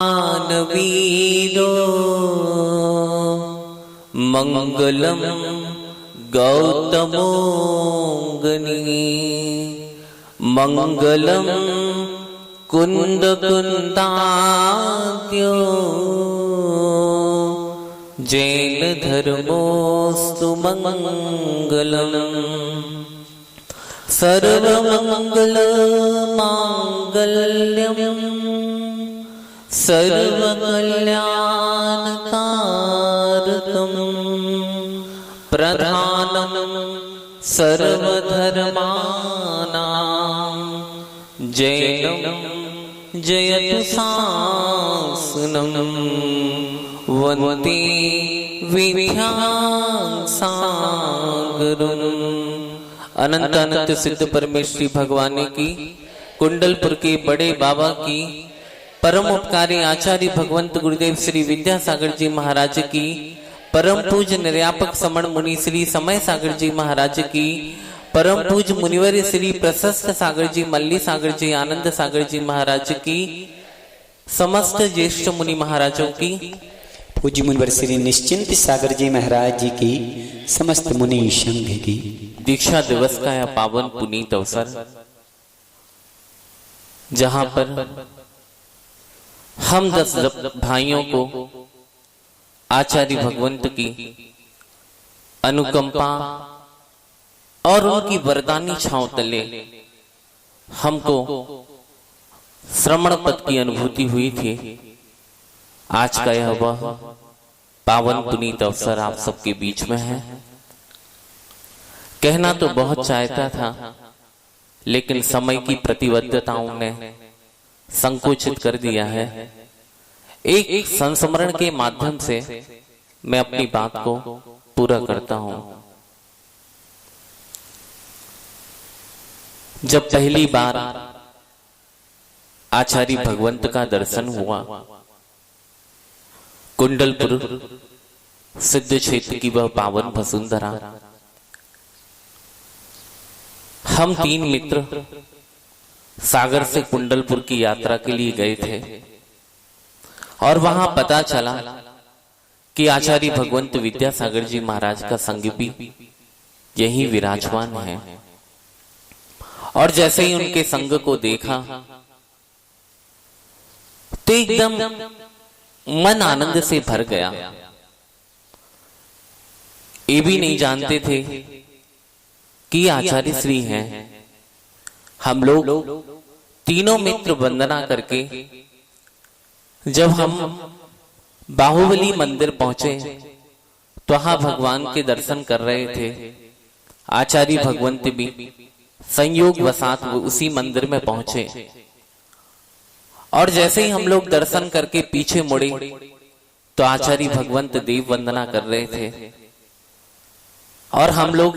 मानवीरो मंगलम गौतमोगनी मंगलम कुंद कुंदात्यो जैन धर्मोस्तु मंगलम सर्वमंगल मांगल्यम सर्वकल्याणकारकं प्रधानं सर्वधर्माणां जैनं जयतु शासनं वन्दे विद्यासागरम्। अनंत अनंत सिद्ध परमेश्वरी भगवान की, कुंडलपुर के बड़े बाबा की, परम उपकारी आचार्य भगवंत गुरुदेव श्री विद्यासागर जी महाराज की, परम पूज्य निर्यापक समण मुनि श्री समय सागर जी महाराज की, परम पूज्य मुनिवर श्री प्रशस्त सागर जी मल्ली सागर जी आनंद सागर जी महाराज की, समस्त ज्येष्ठ मुनि महाराजों की, पूज्य मुनिवर श्री निश्चिंत सागर जी महाराज जी की, समस्त मुनि संघ की दीक्षा दिवस का यह पावन पुनीत अवसर, जहां पर हम 10 भाइयों को आचार्य भगवंत की अनुकंपा और उनकी वरदानी छांव तले हमको श्रवण पद की अनुभूति हुई थी। आज का यह वह पावन पुनीत अवसर आप सबके बीच में है। कहना तो बहुत चाहता था, लेकिन समय की प्रतिबद्धताओं ने संकोचित कर दिया है। एक संस्मरण के माध्यम से मैं अपनी बात को पूरा करता हूं। जब पहली बार आचार्य भगवंत का दर्शन हुआ, कुंडलपुर सिद्ध क्षेत्र की वह पावन वसुंधरा, हम 3 मित्र सागर से कुंडलपुर की यात्रा के लिए गए थे और वहां पता चला कि आचार्य भगवंत विद्यासागर जी महाराज का संग भी यही विराजमान है। और जैसे ही उनके संग को देखा तो एकदम मन आनंद से भर गया। ये भी नहीं जानते थे कि आचार्य श्री हैं। हम लोग तीनों मित्र वंदना करके जब हम बाहुबली मंदिर पहुंचे तो वहां भगवान के दर्शन कर रहे थे। आचार्य भगवंत भी संयोग वसात उसी मंदिर में पहुंचे और जैसे ही हम लोग दर्शन करके पीछे मुड़े तो आचार्य भगवंत देव वंदना कर रहे थे और हम लोग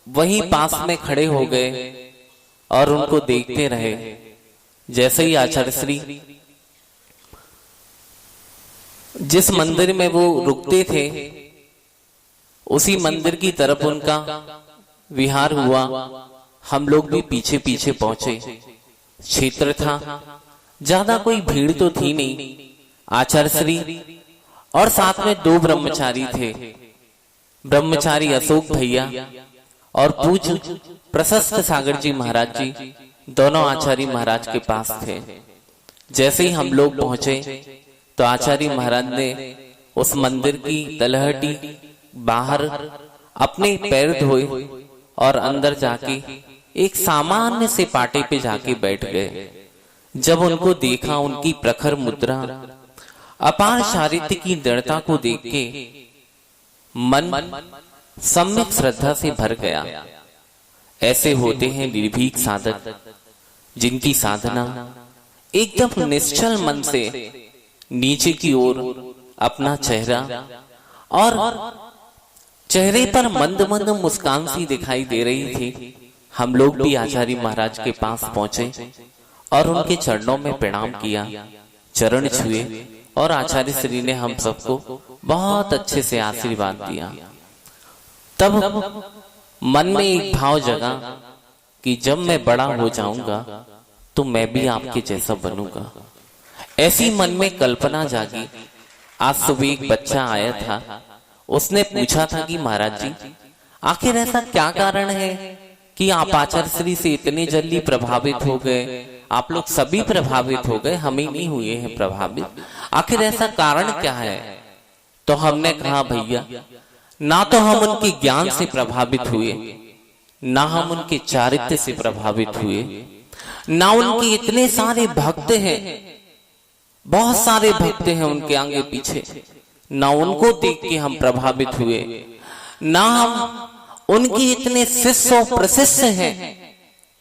वहीं पास में खड़े हो गए और उनको देखते रहे। जैसे ही आचार्य श्री जिस मंदिर में वो रुकते थे उसी मंदिर की तरफ उनका विहार हुआ। हम लोग भी पीछे पीछे पहुंचे। क्षेत्र था, ज्यादा कोई भीड़ तो थी नहीं। आचार्य श्री और साथ में 2 ब्रह्मचारी थे, ब्रह्मचारी अशोक भैया और पूज्य प्रशस्त सागर जी महाराज जी, दोनों आचार्य महाराज के पास थे। जैसे ही हम लोग पहुंचे तो आचार्य महाराज ने उस मंदिर की तलहटी बाहर अपने पैर धोए और अंदर जाके एक सामान्य से पाटे पे जाके बैठ गए। जब उनको देखा, उनकी प्रखर मुद्रा, अपार चारित्र्य की दृढ़ता को देख के मन सम्यक श्रद्धा से भर गया। ऐसे होते हैं निर्भीक साधक, जिनकी साधना एकदम निश्चल मन से नीचे की ओर अपना चेहरा और चेहरे पर मंद मंद मुस्कान सी दिखाई दे रही थी। हम लोग भी आचार्य महाराज के पास पहुंचे और उनके चरणों में प्रणाम किया, चरण छुए और आचार्य श्री ने हम सबको बहुत अच्छे से आशीर्वाद दिया। तब मन में एक भाव जगा कि जब मैं बड़ा हो जाऊंगा तो मैं भी आपके जैसा बनूंगा। ऐसी मन में कल्पना जागी। आज सुबह एक बच्चा आया था, उसने पूछा था कि महाराज जी, आखिर ऐसा क्या कारण है कि आप आचार्य से इतने जल्दी प्रभावित हो गए? आप लोग सभी प्रभावित हो गए, हम ही नहीं हुए हैं प्रभावित, आखिर ऐसा कारण क्या है? तो हमने कहा भैया, ना तो हम उनके ज्ञान से प्रभावित हुए, ना हम उनके चारित्र्य से प्रभावित हुए, ना उनके इतने सारे भक्त हैं, बहुत सारे भक्त हैं उनके आगे पीछे, ना उनको देख के हम प्रभावित हुए, ना हम उनके इतने शिष्य प्रशिष्य हैं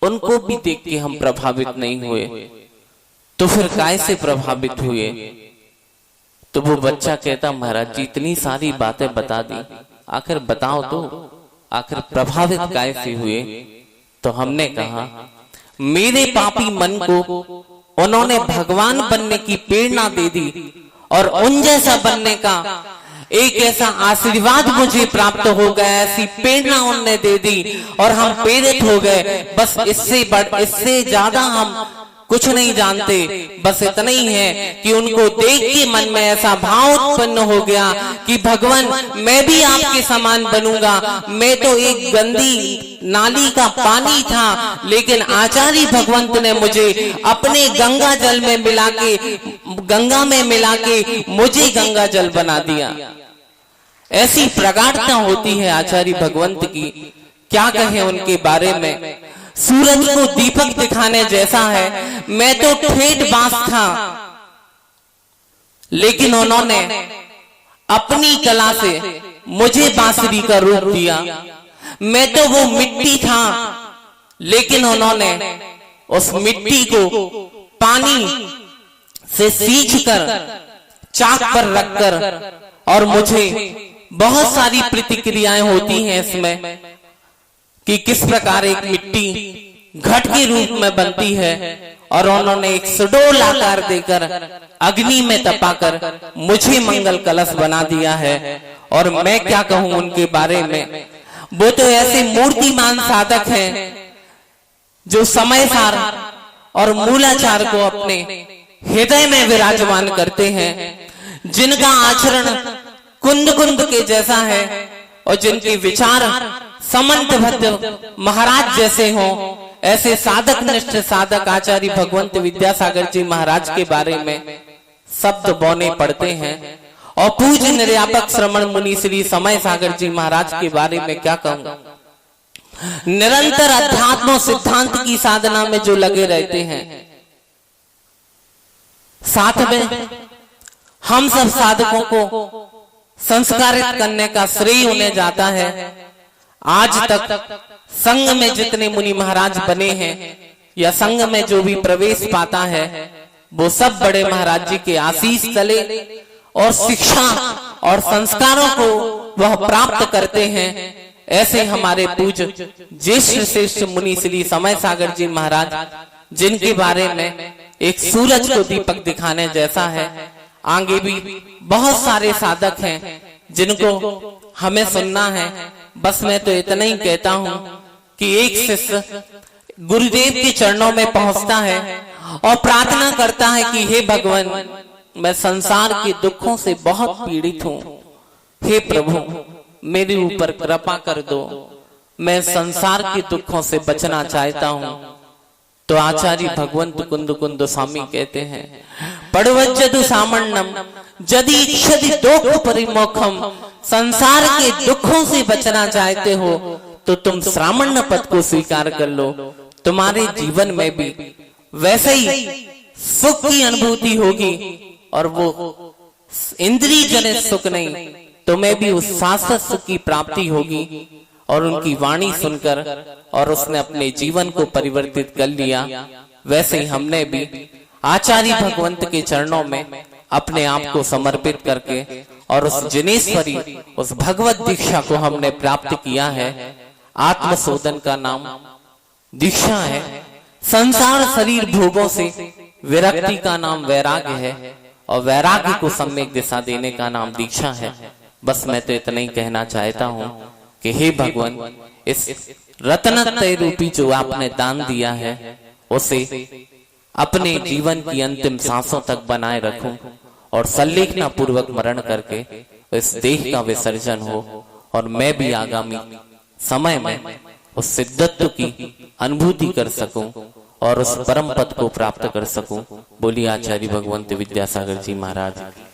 उनको भी देख के हम प्रभावित नहीं हुए। तो फिर काय से प्रभावित हुए? तो वो बच्चा कहता, महाराज जी इतनी सारी बातें बता दी, आखिर बताओ तो, आखिर प्रभावित काय से हुए? तो हमने कहा, मेरे पापी मन को उन्होंने भगवान बनने की प्रेरणा दे दी और उन जैसा बनने का एक ऐसा आशीर्वाद मुझे प्राप्त हो गया, ऐसी प्रेरणा उनने दे दी और हम प्रेरित हो गए। बस इससे ज्यादा हम कुछ नहीं जानते, बस इतना ही है कि उनको देख के मन में ऐसा भाव उत्पन्न हो गया कि भगवान मैं भी आपके समान बनूंगा। मैं तो एक गंदी नाली का पानी था, लेकिन आचार्य भगवंत ने मुझे अपने गंगा जल में मिला के, गंगा में मिला के मुझे गंगा जल बना दिया। ऐसी प्रगाढ़ता होती है आचार्य भगवंत की, क्या कहें उनके बारे में। सूरज को दीपक दिखाने जैसा है। मैं तो ठेठ बांस था, लेकिन उन्होंने अपनी कला से मुझे बांसुरी का रूप दिया। मैं तो वो मिट्टी था, लेकिन उन्होंने उस मिट्टी को पानी से सींच कर चाक पर रखकर, और मुझे बहुत सारी प्रतिक्रियाएं होती हैं इसमें कि किस प्रकार एक मिट्टी घट के रूप में बनती है, और उन्होंने एक सुडोल आकार देकर अग्नि में तपाकर मुझे मंगल कलश बना दिया है। और मैं क्या कहूं उनके बारे में, वो तो ऐसे मूर्तिमान साधक हैं जो समय सार और मूलाचार को अपने हृदय में विराजमान करते हैं, जिनका आचरण कुंद कुंद के जैसा है और जिनके विचार समंत भद्र महाराज जैसे हों। ऐसे साधक निष्ठ साधक आचार्य भगवंत विद्यासागर जी महाराज के बारे में शब्द बौने पड़ते हैं। और पूज्य निर्यापक श्रमण मुनि श्री समय सागर जी महाराज के बारे में क्या कहूं। निरंतर अध्यात्म सिद्धांत की साधना में जो लगे रहते हैं, साथ में हम सब साधकों को संस्कारित करने का श्रेय उन्हें जाता है। आज तक संघ में जितने मुनि महाराज बने हैं या संघ में जो भी प्रवेश पाता है, वो सब बड़े महाराज जी के आशीष तले और शिक्षा और संस्कारों को वह प्राप्त करते हैं। ऐसे हमारे पूज्य ज्येष्ठ श्रेष्ठ मुनि श्री समय सागर जी महाराज, जिनके बारे में एक सूरज को दीपक दिखाने जैसा है, आगे भी बहुत सारे साधक हैं जिनको हमें सुनना है। बस मैं तो इतना ही कहता हूं कि एक शिष्य गुरुदेव के चरणों में पहुंचता है और प्रार्थना करता है कि हे भगवान, मैं संसार के दुखों से बहुत पीड़ित हूं, हे प्रभु मेरे ऊपर कृपा कर दो, मैं संसार के दुखों से बचना चाहता हूं। तो आचार्य भगवंत कुंद कुंद स्वामी कहते हैं, पड़वज्जदु सामण्यम यदि इच्छति दुख परिमोखम, संसार के दुखों से बचना चाहते हो तो तुम श्रामण्य पद को स्वीकार कर लो। तुम्हारे जीवन में भी वैसे ही सुख की अनुभूति होगी, और वो इंद्रिय जनित सुख नहीं, तुम्हें भी उस शाश्वत सुख की प्राप्ति होगी। और उनकी वाणी सुनकर और उसने अपने जीवन को परिवर्तित कर लिया। वैसे ही हमने भी आचार्य भगवंत के चरणों में अपने आप को समर्पित करके और उस जिनेश्वरी, उस भगवत दीक्षा को हमने प्राप्त किया है। आत्मशोधन का नाम दीक्षा है। संसार शरीर भोगों से विरक्ति का नाम वैराग्य है, और वैराग्य को सम्यक दिशा देने का नाम दीक्षा है। बस मैं तो इतना ही कहना चाहता हूँ कि हे भगवान, इस रत्नत्रय रूपी जो आपने दान दिया है, उसे अपने जीवन की अंतिम सांसों तक बनाए रखूं और संलेखना पूर्वक मरण करके इस देह का विसर्जन हो और मैं भी आगामी समय में उस सिद्धत्व की अनुभूति कर सकूं और उस परम पद को प्राप्त कर सकूं। बोलिए आचार्य भगवंत विद्यासागर जी महाराज की।